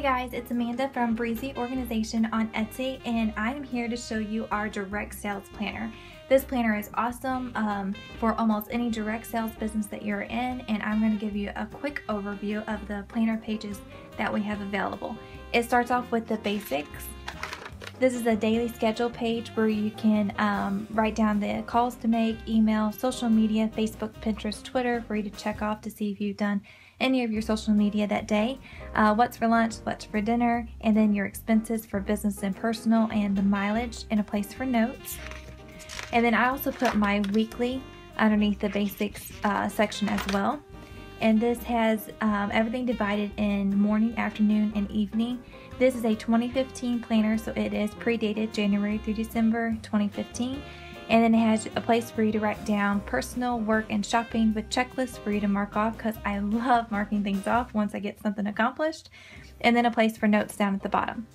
guys, it's Amanda from Breezy Organization on Etsy, and I am here to show you our direct sales planner. This planner is awesome for almost any direct sales business that you're in, and I'm going to give you a quick overview of the planner pages that we have available. It starts off with the basics. This is a daily schedule page where you can write down the calls to make, email, social media, Facebook, Pinterest, Twitter for you to check off to see if you've done any of your social media that day, what's for lunch, what's for dinner, and then your expenses for business and personal, and the mileage, and a place for notes. And then I also put my weekly underneath the basics section as well. And this has everything divided in morning, afternoon, and evening. This is a 2015 planner, so it is pre-dated January through December 2015. And then it has a place for you to write down personal, work, and shopping with checklists for you to mark off, because I love marking things off once I get something accomplished. And then a place for notes down at the bottom.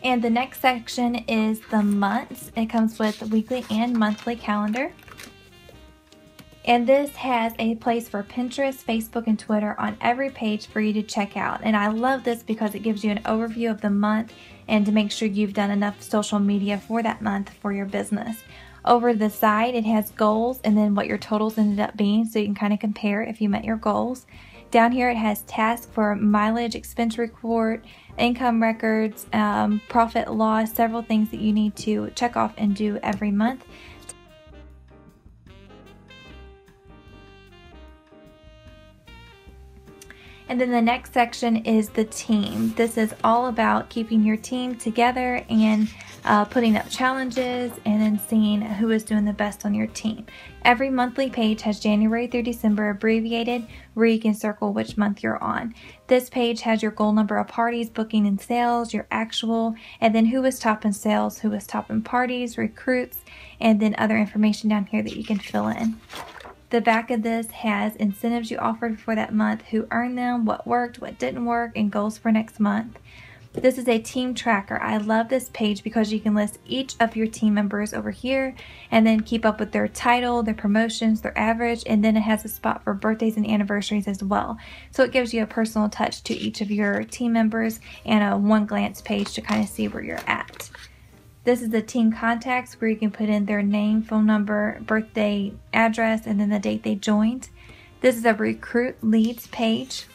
And the next section is the months. It comes with a weekly and monthly calendar. And this has a place for Pinterest, Facebook, and Twitter on every page for you to check out. And I love this because it gives you an overview of the month and to make sure you've done enough social media for that month for your business. Over the side, it has goals and then what your totals ended up being, so you can kind of compare if you met your goals. Down here it has tasks for mileage, expense report, income records, profit loss, several things that you need to check off and do every month. And then the next section is the team. This is all about keeping your team together and putting up challenges and then seeing who is doing the best on your team. Every monthly page has January through December abbreviated, where you can circle which month you're on. This page has your goal number of parties, booking, and sales, your actual, and then who is top in sales, who is top in parties, recruits, and then other information down here that you can fill in. The back of this has incentives you offered for that month, who earned them, what worked, what didn't work, and goals for next month. This is a team tracker. I love this page because you can list each of your team members over here and then keep up with their title, their promotions, their average, and then it has a spot for birthdays and anniversaries as well. So it gives you a personal touch to each of your team members and a one-glance page to kind of see where you're at. This is the team contacts, where you can put in their name, phone number, birthday, address, and then the date they joined. This is a recruit leads page.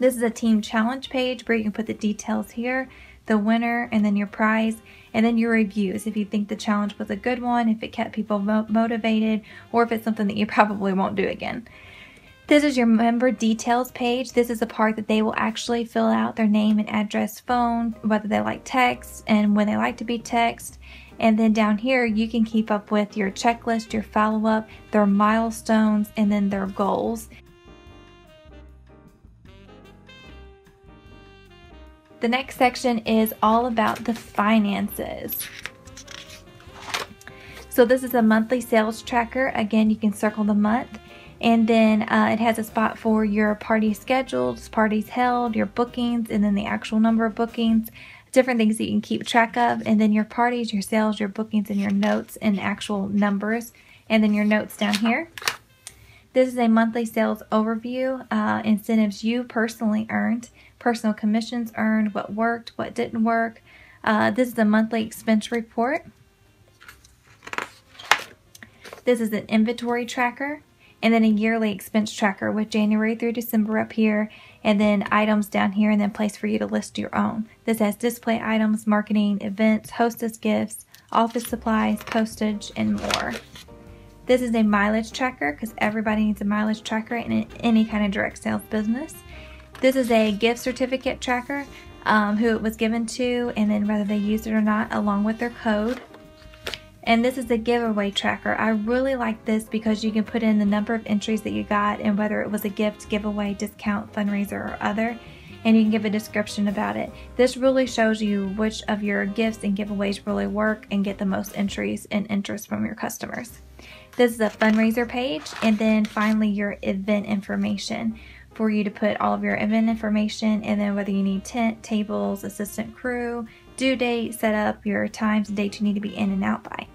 This is a team challenge page where you can put the details here, the winner, and then your prize, and then your reviews if you think the challenge was a good one, if it kept people motivated, or if it's something that you probably won't do again. This is your member details page. This is the part that they will actually fill out their name and address, phone, whether they like text, and when they like to be text. And then down here, you can keep up with your checklist, your follow-up, their milestones, and then their goals. The next section is all about the finances. So this is a monthly sales tracker. Again, you can circle the month. And then it has a spot for your party schedules, parties held, your bookings, and then the actual number of bookings, different things that you can keep track of, and then your parties, your sales, your bookings, and your notes and actual numbers, and then your notes down here. This is a monthly sales overview, incentives you personally earned, personal commissions earned, what worked, what didn't work. This is a monthly expense report. This is an inventory tracker. And then a yearly expense tracker with January through December up here, and then items down here, and then place for you to list your own. This has display items, marketing, events, hostess gifts, office supplies, postage, and more. This is a mileage tracker, because everybody needs a mileage tracker in any kind of direct sales business. This is a gift certificate tracker, who it was given to, and then whether they used it or not, along with their code. And this is a giveaway tracker. I really like this because you can put in the number of entries that you got and whether it was a gift, giveaway, discount, fundraiser, or other. And you can give a description about it. This really shows you which of your gifts and giveaways really work and get the most entries and interest from your customers. This is a fundraiser page. And then finally your event information, for you to put all of your event information, and then whether you need tent, tables, assistant crew, due date, set up, your times and dates you need to be in and out by.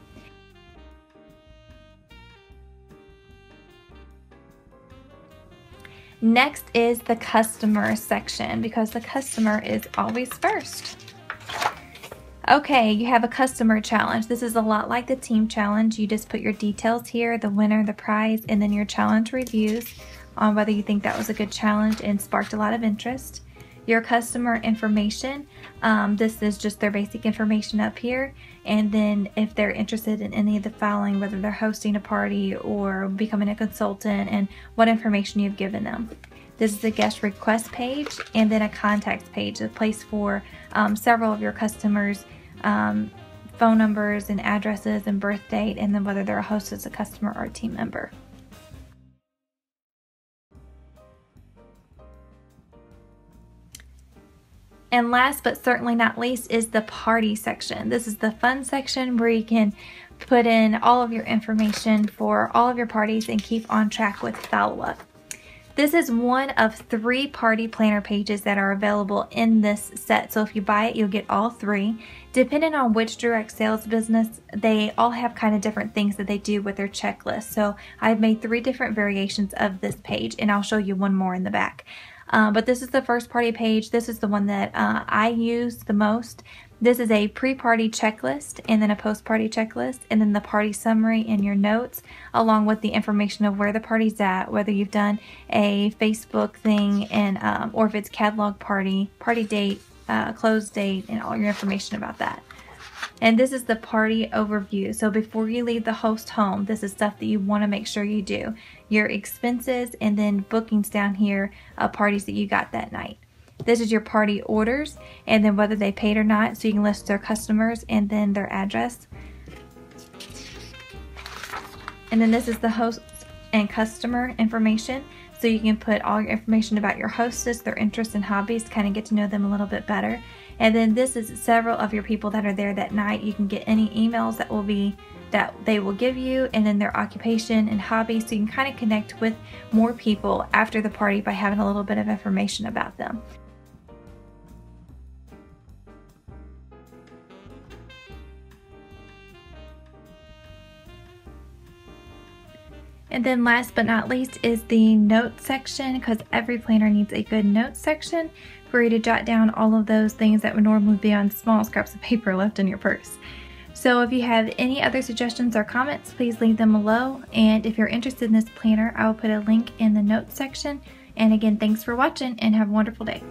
Next is the customer section, because the customer is always first. Okay, you have a customer challenge. This is a lot like the team challenge. You just put your details here, the winner, the prize, and then your challenge reviews on whether you think that was a good challenge and sparked a lot of interest. Your customer information, this is just their basic information up here, and then if they're interested in any of the following, whether they're hosting a party or becoming a consultant, and what information you've given them. This is a guest request page, and then a contacts page, a place for several of your customers' phone numbers and addresses and birth date, and then whether they're a host as a customer or a team member. And last but certainly not least is the party section. This is the fun section where you can put in all of your information for all of your parties and keep on track with follow-up. This is one of 3 party planner pages that are available in this set. So if you buy it, you'll get all 3. Depending on which direct sales business, they all have kind of different things that they do with their checklist. So I've made 3 different variations of this page, and I'll show you one more in the back. But this is the first party page. This is the one that I use the most. This is a pre-party checklist, and then a post-party checklist, and then the party summary and your notes, along with the information of where the party's at, whether you've done a Facebook thing, and or if it's catalog party, party date, close date, and all your information about that. And this is the party overview. So before you leave the host home, this is stuff that you want to make sure you do. Your expenses, and then bookings down here of parties that you got that night. This is your party orders, and then whether they paid or not, so you can list their customers and then their address. And then this is the host and customer information. So you can put all your information about your hostess, their interests and hobbies, kind of get to know them a little bit better. And then this is several of your people that are there that night. You can get any emails that they will give you, and then their occupation and hobbies, so you can kind of connect with more people after the party by having a little bit of information about them. And then last but not least is the notes section, because every planner needs a good notes section for you to jot down all of those things that would normally be on small scraps of paper left in your purse. So if you have any other suggestions or comments, please leave them below. And if you're interested in this planner, I will put a link in the notes section. And again, thanks for watching, and have a wonderful day.